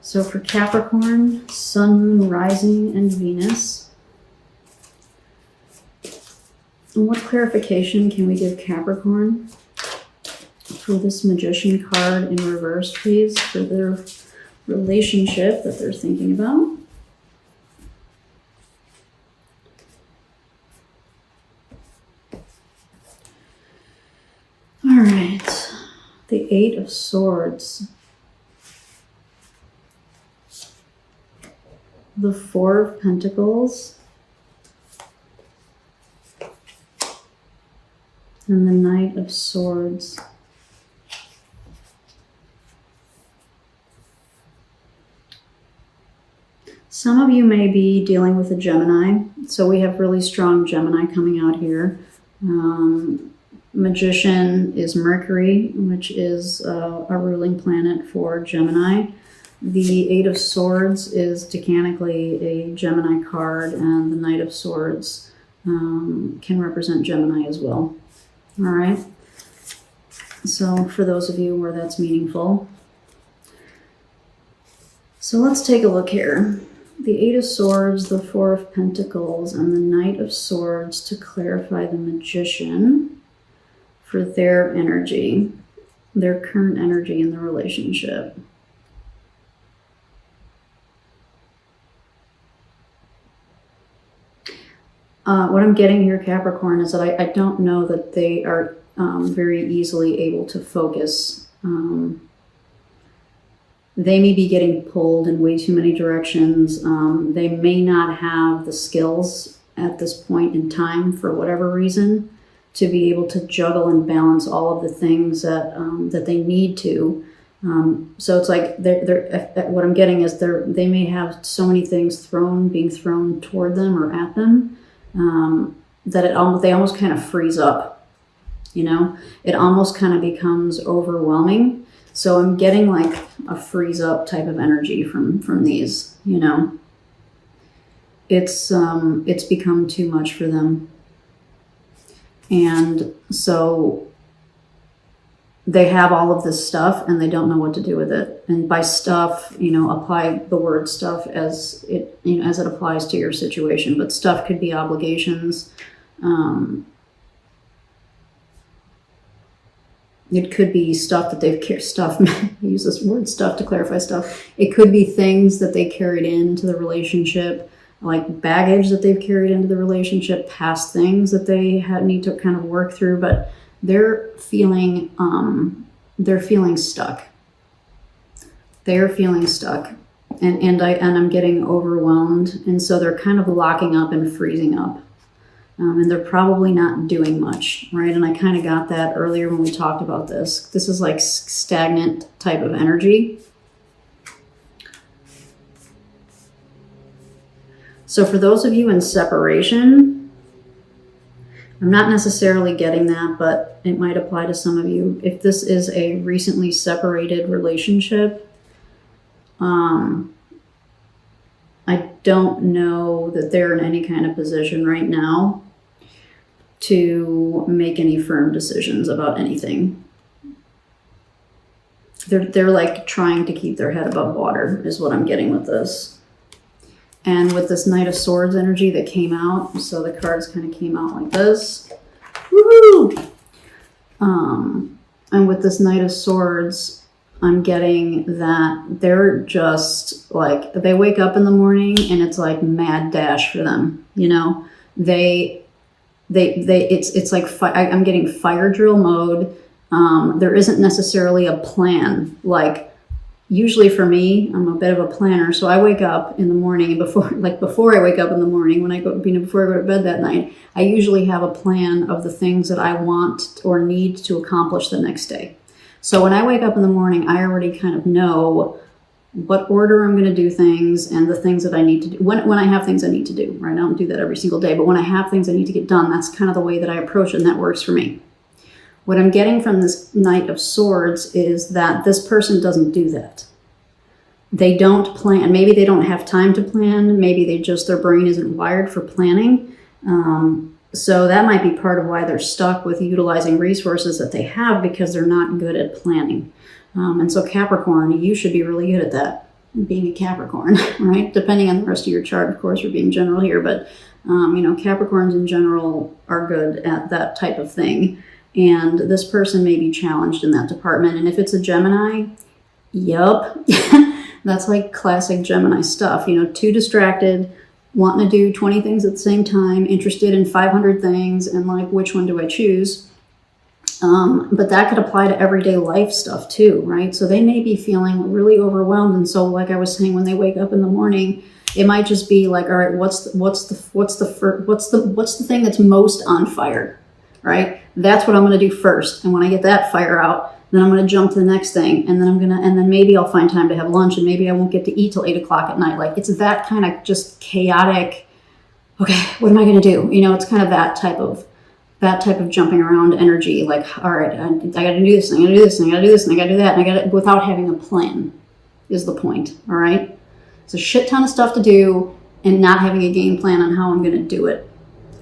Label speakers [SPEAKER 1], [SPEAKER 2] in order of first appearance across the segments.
[SPEAKER 1] So for Capricorn, Sun, Moon, Rising, and Venus. And what clarification can we give Capricorn for this Magician card in reverse, please, for their relationship that they're thinking about? All right, the Eight of Swords. The Four of Pentacles. And the Knight of Swords. Some of you may be dealing with a Gemini. So we have really strong Gemini coming out here. Magician is Mercury, which is a ruling planet for Gemini. The Eight of Swords is decanically a Gemini card, and the Knight of Swords can represent Gemini as well. All right. So for those of you where that's meaningful. So let's take a look here. The Eight of Swords, the Four of Pentacles, and the Knight of Swords to clarify the Magician for their energy, their current energy in the relationship. What I'm getting here, Capricorn, is that I don't know that they are very easily able to focus. They may be getting pulled in way too many directions. They may not have the skills at this point in time, for whatever reason, to be able to juggle and balance all of the things that that they need to. So it's like what I'm getting is they may have so many things being thrown toward them or at them, that they almost kind of freeze up. You know, it almost kind of becomes overwhelming. So I'm getting like a freeze up type of energy from these. You know, it's become too much for them, and so they have all of this stuff and they don't know what to do with it. And by stuff, you know, apply the word stuff as it, you know, as it applies to your situation. But stuff could be obligations. It could be stuff that they've I use this word stuff to clarify stuff. It could be things that they carried into the relationship, like baggage that they've carried into the relationship, past things that they need to kind of work through. But they're feeling stuck. They're feeling stuck, and I'm getting overwhelmed, and so they're kind of locking up and freezing up, and they're probably not doing much, right? And I kind of got that earlier when we talked about this. This is like stagnant type of energy. So for those of you in separation, I'm not necessarily getting that, but it might apply to some of you. If this is a recently separated relationship, I don't know that they're in any kind of position right now to make any firm decisions about anything. They're like trying to keep their head above water is what I'm getting with this. And with this Knight of Swords energy that came out, so the cards kind of came out like this. Woohoo! And with this Knight of Swords, I'm getting that they're just like, they wake up in the morning and it's like mad dash for them. You know, it's like, I'm getting fire drill mode. There isn't necessarily a plan. Like, usually for me, I'm a bit of a planner, so I wake up in the morning, and before I wake up in the morning, before I go to bed that night, I usually have a plan of the things that I want or need to accomplish the next day. So when I wake up in the morning, I already kind of know what order I'm going to do things and the things that I need to do. When I have things I need to do, right? I don't do that every single day, but when I have things I need to get done, that's kind of the way that I approach it, and that works for me. What I'm getting from this Knight of Swords is that this person doesn't do that. They don't plan. Maybe they don't have time to plan. Maybe their brain isn't wired for planning. So that might be part of why they're stuck with utilizing resources that they have, because they're not good at planning. And so Capricorn, you should be really good at that. being a Capricorn, right? Depending on the rest of your chart, of course, we're being general here, but Capricorns in general are good at that type of thing. And this person may be challenged in that department. And if it's a Gemini, yup, that's like classic Gemini stuff. Too distracted, wanting to do 20 things at the same time, interested in 500 things, and like, which one do I choose? But that could apply to everyday life stuff too, right? So they may be feeling really overwhelmed. And so, like I was saying, when they wake up in the morning, it might just be like, all right, what's the thing that's most on fire, right? That's what I'm going to do first. And when I get that fire out, then I'm going to jump to the next thing. And then maybe I'll find time to have lunch, and maybe I won't get to eat till 8 o'clock at night. Like, it's that kind of just chaotic. Okay, what am I going to do? It's kind of that type of jumping around energy. Like, all right, I got to do this, and I got to do this, and I got to do this, and I got to do that, and I got to, without having a plan, is the point. All right. It's a shit ton of stuff to do and not having a game plan on how I'm going to do it.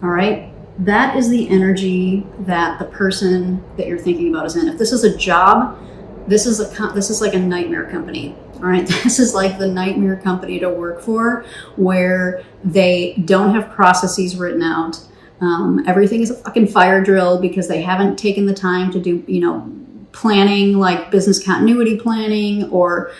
[SPEAKER 1] All right. That is the energy that the person that you're thinking about is in. If this is a job, this is like a nightmare company. All right. This is like the nightmare company to work for, where they don't have processes written out. Everything is a fucking fire drill because they haven't taken the time to do, planning, like business continuity planning, or,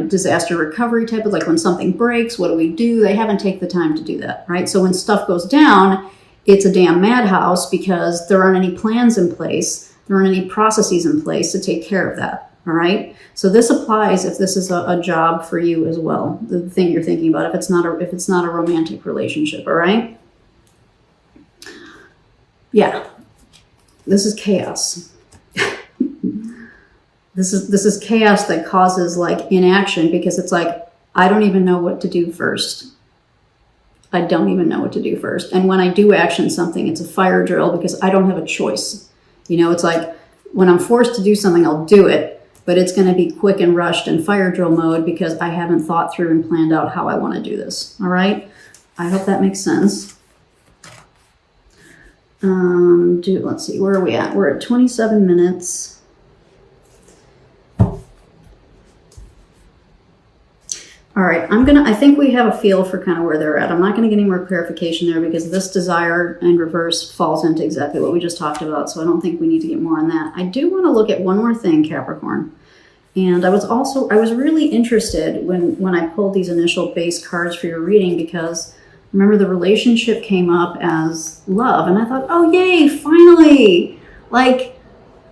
[SPEAKER 1] disaster recovery type of, like, when something breaks, what do we do? They haven't taken the time to do that, right? So when stuff goes down, it's a damn madhouse because there aren't any plans in place. There aren't any processes in place to take care of that. All right. So this applies if this is a job for you as well. The thing you're thinking about, if it's not a romantic relationship. All right. Yeah. This is chaos. This is chaos that causes like inaction, because it's like, I don't even know what to do first. I don't even know what to do first. And when I do action something, it's a fire drill because I don't have a choice. It's like, when I'm forced to do something, I'll do it, but it's going to be quick and rushed and fire drill mode because I haven't thought through and planned out how I want to do this. All right. I hope that makes sense. Let's see, where are we at? We're at 27 minutes. All right, I think we have a feel for kind of where they're at. I'm not going to get any more clarification there because this desire in reverse falls into exactly what we just talked about. So I don't think we need to get more on that. I do want to look at one more thing, Capricorn. And I was really interested when I pulled these initial base cards for your reading, because remember the relationship came up as love. And I thought, oh, yay, finally, like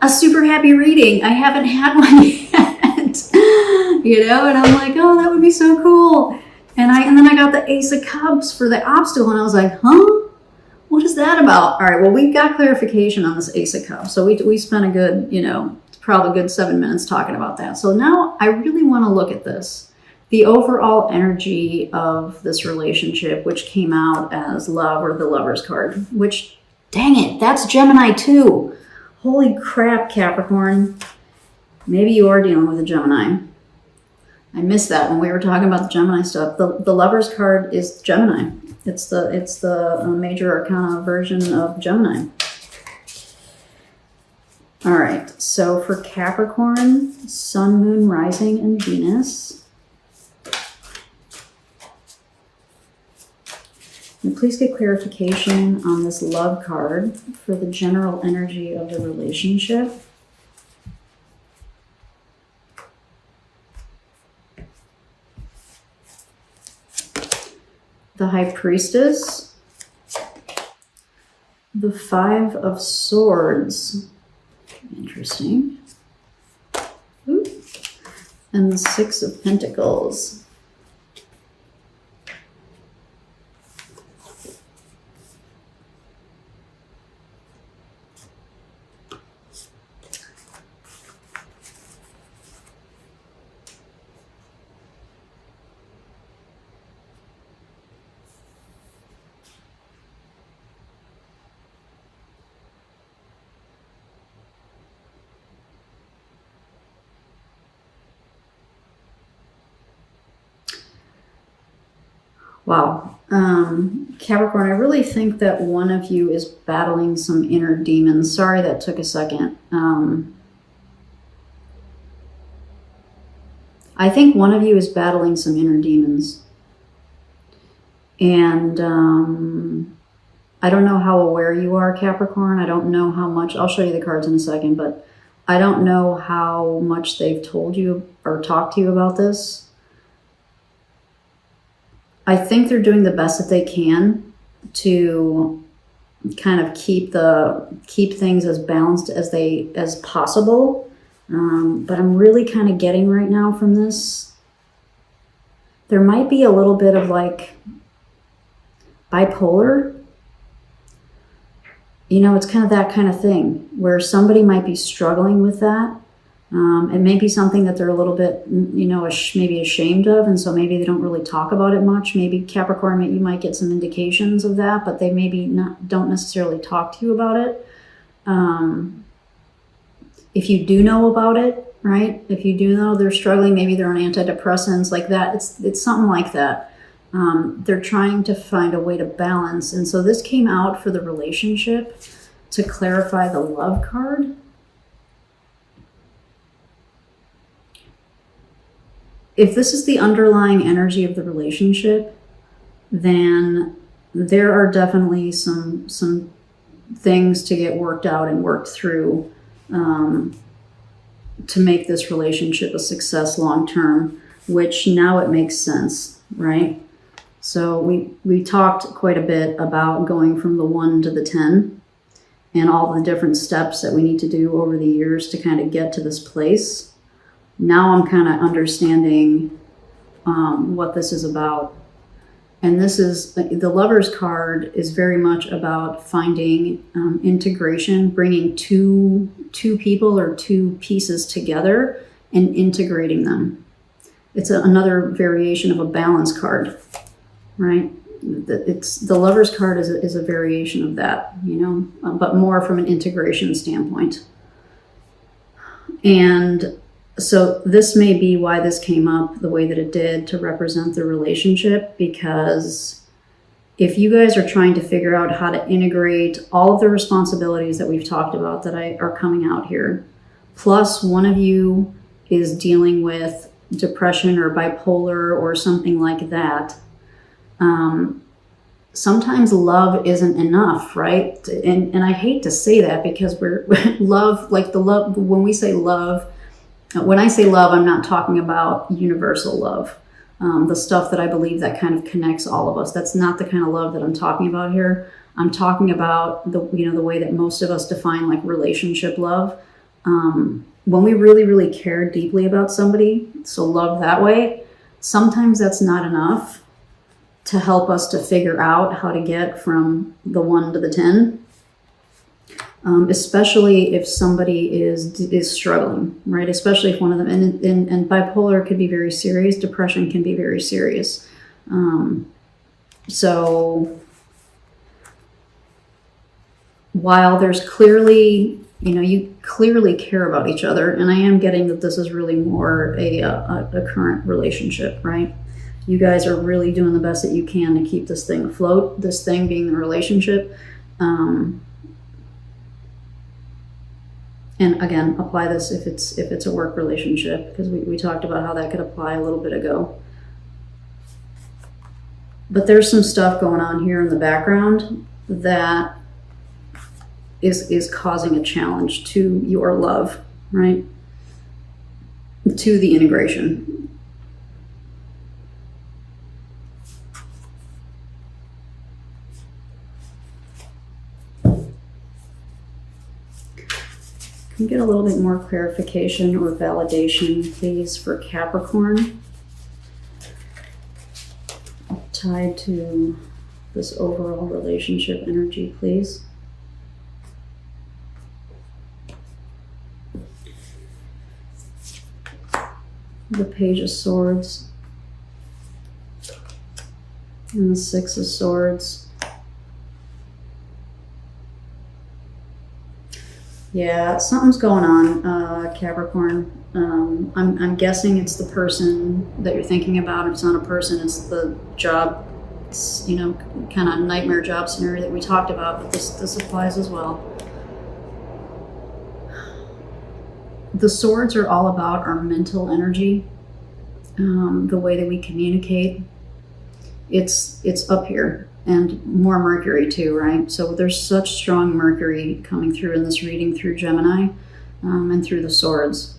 [SPEAKER 1] a super happy reading. I haven't had one yet. And I'm like, oh, that would be so cool. And then I got the Ace of Cups for the obstacle, and I was like, huh? What is that about? All right, well, we got clarification on this Ace of Cups. So we spent a good, probably a good 7 minutes talking about that. So now I really want to look at this. The overall energy of this relationship, which came out as love, or the Lover's card, which, dang it, that's Gemini too. Holy crap, Capricorn. Maybe you are dealing with a Gemini. I missed that when we were talking about the Gemini stuff. The Lover's card is Gemini. It's the major arcana version of Gemini. All right. So for Capricorn, Sun, Moon, Rising, and Venus. And please get clarification on this love card for the general energy of the relationship. The High Priestess, the Five of Swords, interesting, ooh, and the Six of Pentacles. Wow. Capricorn, I really think that one of you is battling some inner demons. Sorry that took a second. I think one of you is battling some inner demons. And I don't know how aware you are, Capricorn. I don't know how much, I'll show you the cards in a second, but I don't know how much they've told you or talked to you about this. I think they're doing the best that they can to kind of keep things as balanced as possible. But I'm really kind of getting right now from this, there might be a little bit of like bipolar. You know, it's kind of that kind of thing where somebody might be struggling with that. It may be something that they're a little bit, you know, maybe ashamed of, and so maybe they don't really talk about it much. Maybe Capricorn, you might get some indications of that, but they maybe don't necessarily talk to you about it. If you do know about it, right? If you do know they're struggling, maybe they're on antidepressants like that. It's something like that. They're trying to find a way to balance, and so this came out for the relationship to clarify the love card. If this is the underlying energy of the relationship, then there are definitely some things to get worked out and worked through to make this relationship a success long term, which now it makes sense, right? So we talked quite a bit about going from the 1 to the 10 and all the different steps that we need to do over the years to kind of get to this place. Now I'm kind of understanding what this is about. And this is, the Lover's card is very much about finding integration, bringing two people or two pieces together and integrating them. It's another variation of a balance card, right? The Lover's card is a variation of that, you know, but more from an integration standpoint. And so this may be why this came up the way that it did to represent the relationship, because if you guys are trying to figure out how to integrate all of the responsibilities that we've talked about that are coming out here, plus one of you is dealing with depression or bipolar or something like that, sometimes love isn't enough, right? And I hate to say that because we're love, like the love, when we say love, when I say love, I'm not talking about universal love, the stuff that I believe that kind of connects all of us. That's not the kind of love that I'm talking about here. I'm talking about the way that most of us define like relationship love. When we really, really care deeply about somebody, so love that way, sometimes that's not enough to help us to figure out how to get from the 1 to the 10. Especially if somebody is struggling, right? Especially if one of them, and bipolar could be very serious, depression can be very serious. So while there's clearly, you clearly care about each other, and I am getting that this is really more a current relationship, right? You guys are really doing the best that you can to keep this thing afloat, this thing being the relationship. And again, apply this if it's a work relationship, because we talked about how that could apply a little bit ago. But there's some stuff going on here in the background that is causing a challenge to your love, right? To the integration. Can you get a little bit more clarification or validation, please, for Capricorn tied to this overall relationship energy, please? The Page of Swords and the Six of Swords. Yeah, something's going on, Capricorn. I'm guessing it's the person that you're thinking about. If it's not a person, it's the job, kind of nightmare job scenario that we talked about, but this applies as well. The swords are all about our mental energy, the way that we communicate, it's up here. And more Mercury too, right? So there's such strong Mercury coming through in this reading through Gemini and through the swords.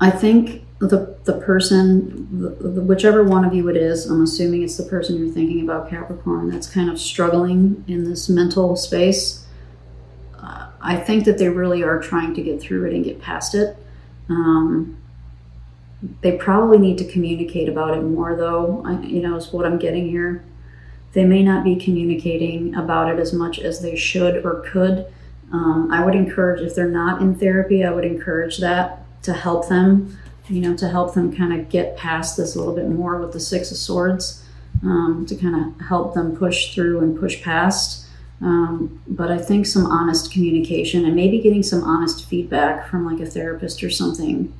[SPEAKER 1] I think the person, whichever one of you it is, I'm assuming it's the person you're thinking about, Capricorn, that's kind of struggling in this mental space. I think that they really are trying to get through it and get past it. They probably need to communicate about it more, though, is what I'm getting here. They may not be communicating about it as much as they should or could. I would encourage, if they're not in therapy, I would encourage that to help them, to help them kind of get past this a little bit more with the Six of Swords, to kind of help them push through and push past. But I think some honest communication and maybe getting some honest feedback from like a therapist or something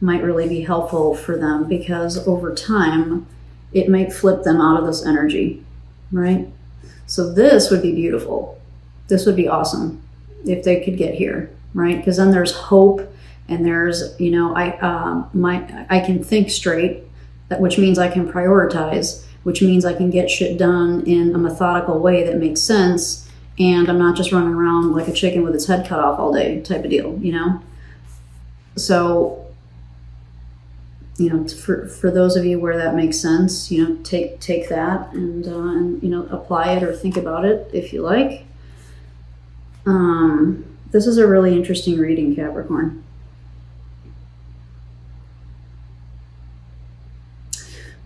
[SPEAKER 1] might really be helpful for them, because over time it might flip them out of this energy, right? So this would be beautiful. This would be awesome if they could get here, right? Because then there's hope, and there's, I can think straight, which means I can prioritize, which means I can get shit done in a methodical way that makes sense, and I'm not just running around like a chicken with its head cut off all day type of deal, So, for those of you where that makes sense, take that and apply it or think about it if you like. This is a really interesting reading, Capricorn.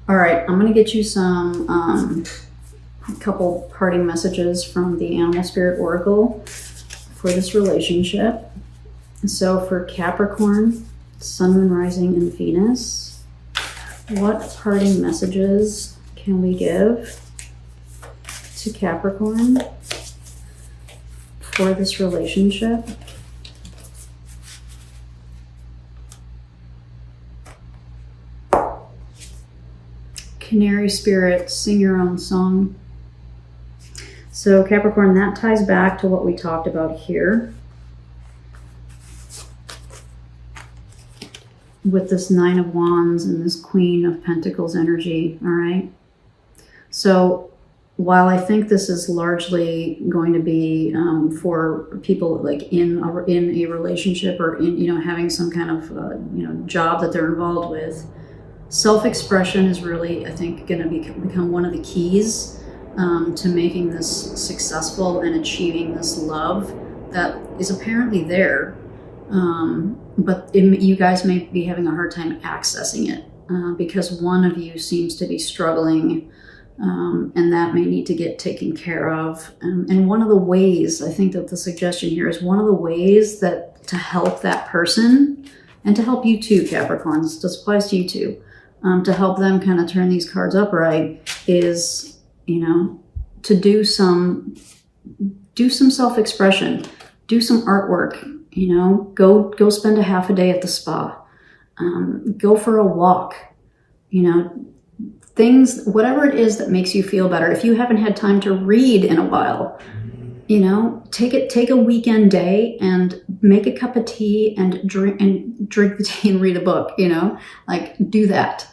[SPEAKER 1] All right, I'm going to get you some a couple parting messages from the Animal Spirit Oracle for this relationship. So for Capricorn, Sun, Moon, Rising, and Venus, what parting messages can we give to Capricorn for this relationship? Canary Spirit, sing your own song. So Capricorn, that ties back to what we talked about here with this Nine of Wands and this Queen of Pentacles energy, all right? So while I think this is largely going to be for people like in a relationship or in having some kind of job that they're involved with, self-expression is really, I think, going to become one of the keys to making this successful and achieving this love that is apparently there. But you guys may be having a hard time accessing it because one of you seems to be struggling, and that may need to get taken care of. And one of the ways, I think that the suggestion here is one of the ways that to help that person and to help you too, Capricorns, this applies to you too, to help them kind of turn these cards upright is, to do some self-expression, do some artwork, go spend a half a day at the spa, go for a walk, things, whatever it is that makes you feel better. If you haven't had time to read in a while, take a weekend day and make a cup of tea and drink the tea and read a book, do that.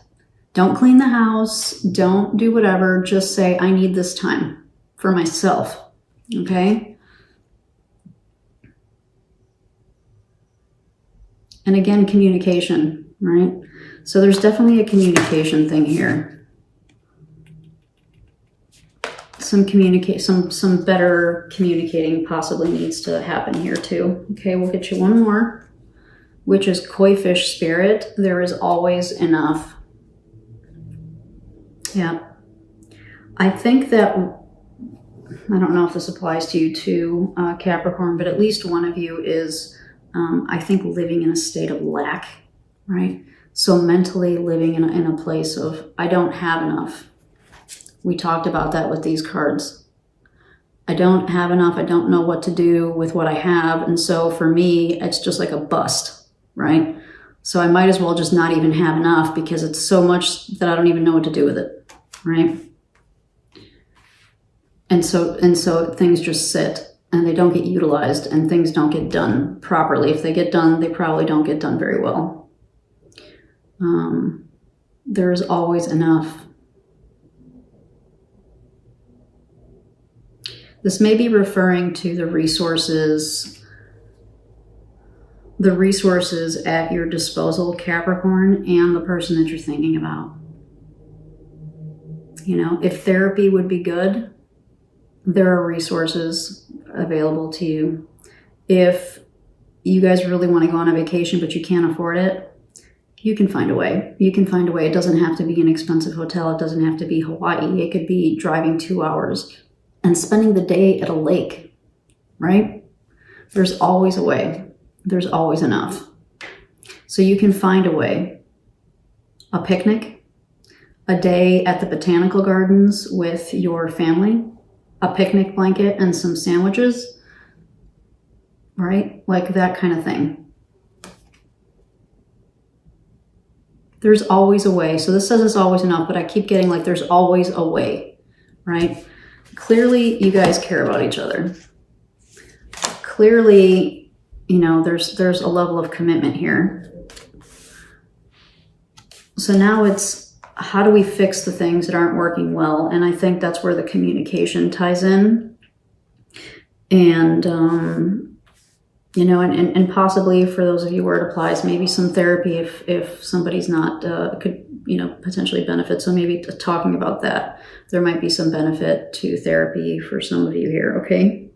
[SPEAKER 1] Don't clean the house. Don't do whatever. Just say, I need this time for myself. Okay? And again, communication, right? So there's definitely a communication thing here. Some better communicating possibly needs to happen here too. Okay, we'll get you one more, which is Koi Fish Spirit. There is always enough. Yeah. I think that, I don't know if this applies to you too, Capricorn, but at least one of you is, I think, living in a state of lack, right? So mentally living in a place of, I don't have enough. We talked about that with these cards. I don't have enough. I don't know what to do with what I have. And so for me, it's just like a bust, right? So I might as well just not even have enough because it's so much that I don't even know what to do with it, right? And so things just sit. and they don't get utilized, and things don't get done properly. If they get done, they probably don't get done very well. There's always enough. This may be referring to the resources at your disposal, Capricorn, and the person that you're thinking about. You know, if therapy would be good, there are resources available to you. If you guys really want to go on a vacation but you can't afford it, you can find a way. You can find a way. It doesn't have to be an expensive hotel. It doesn't have to be Hawaii. It could be driving 2 hours and spending the day at a lake, right? There's always a way. There's always enough. So you can find a way. A picnic, a day at the botanical gardens with your family, a picnic blanket and some sandwiches, right? Like that kind of thing. There's always a way. So this says it's always enough, but I keep getting like there's always a way, right? Clearly, you guys care about each other. Clearly, you know, there's a level of commitment here. So now it's, how do we fix the things that aren't working well? And I think that's where the communication ties in. And, you know, and possibly for those of you where it applies, maybe some therapy if somebody's not, could, you know, potentially benefit. So maybe talking about that, there might be some benefit to therapy for some of you here, okay?